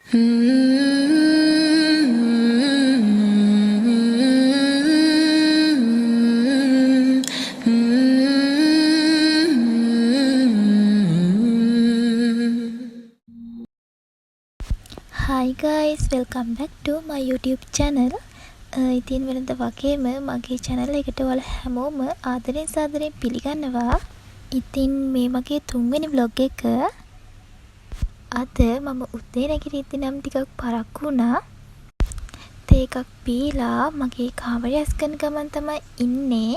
Hi guys, welcome back to my YouTube channel. ඉතින් වෙනද වගේම මගේ channel එකට ඔයාලා හැමෝම ආදරෙන් සාදරයෙන් පිළිගන්නවා. ඉතින් මේ මගේ තුන්වෙනි vlog එක. අද මම උදේ නැගිටිද්දි නම් ටිකක් පරක්කු වුණා. තේ එකක් පීලා මගේ කාමරය ඇස් කරන ගමන් තමයි ඉන්නේ.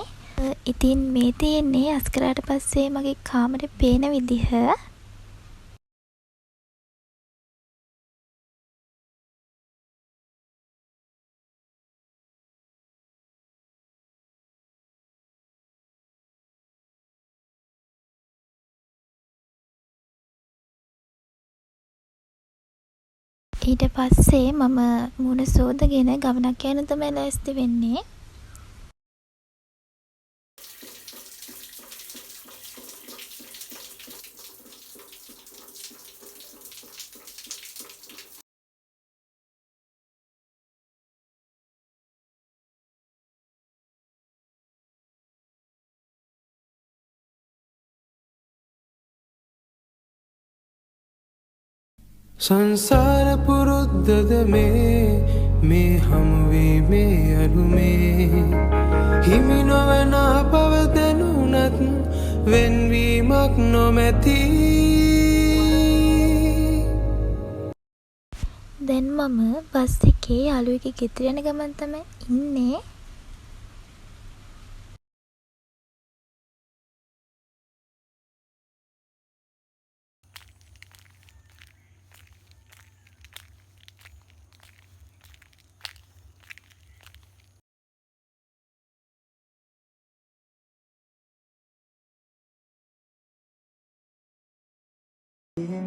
ඉතින් මේ තියෙන්නේ ඇස් කරාට පස්සේ මගේ කාමරේ පේන විදිහ. ඊට පස්සේ මම මුණ සෝදගෙන ගමනක් යන්න තමයි ලෑස්ති වෙන්නේ. සංසාර පුරුද්දද මේ හමුවීමේ අරුමේ හිමි නොවන බව දැනුණත් වෙන්වීමක් නොමැති. දැන් මම බස් එකේ යාළුවෙක්ගේ ගෙදර යන ගමන් තමයි ඉන්නේ.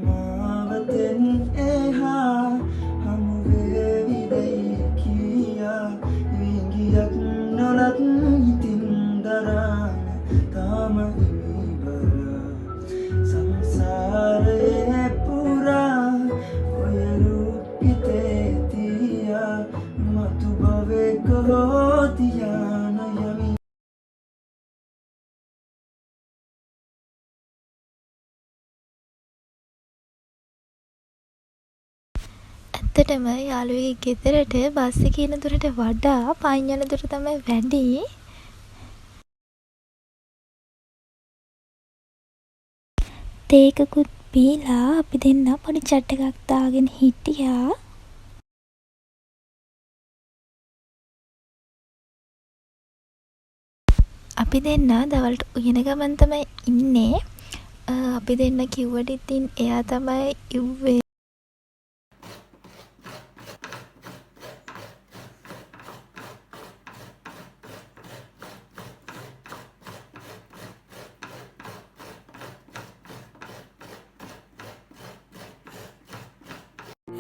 මාවතෙන් එහා හමුවේවිදැයි කියා විංගියක් නොලත් ඉතින් දරාන තාම ඉමිබර සංසාරයේ පුරා ඔය රූපිතේ තියා මතු භවෙක හෝතියාන යමි. ඇත්තටම යාළුවෙක්ගේ ගෙදරට බස් එකේ යන දුරට වඩා පයින් යන දුර තමයි වැඩි. තේ එකකුත් පීලා අපි දෙන්න පොඩි chat එකක් දාගෙන හිටියා. අපි දෙන්න දවල්ට උයන ගමන් තමයි ඉන්නේ. අපි දෙන්න කිව්වට ඉතින් එයා තමයි ඉව්වේ.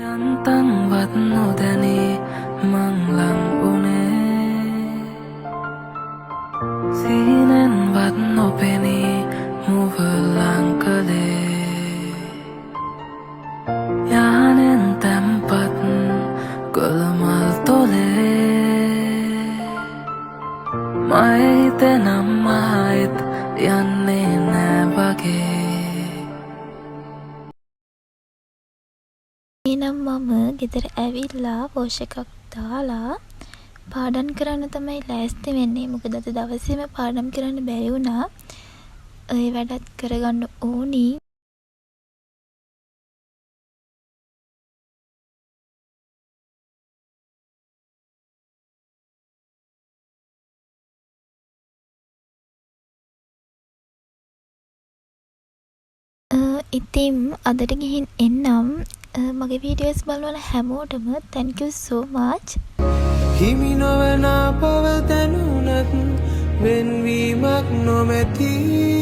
යන්තන්වත් නොදැනේ මං ලං වුණේ සීනෙන්වත් නොපෙනී මුව ලං කළේ යානෙන් තැම්පත් ගොළමල් තොලේ මයි හිතෙනම් ආයෙත් යන්නේ නෑ වගේ. එනම් මම ගෙදර ඇවිල්ලා වොෂ් එකක් දාලා පාඩම් කරන්න තමයි ලෑස්ති වෙන්නේ. මොකද අද දවසේම පාඩම් කරන්න බැරි වුණා. ඒ වැඩත් කරගන්න ඕනි. ඉතින් අදට ගිහින් එන්නම්. මගේ වීඩියෝස් බලන හැමෝටම thank you so much. හිමි නොවන බව දැනුණත් වෙන්වීමක් නොමැති.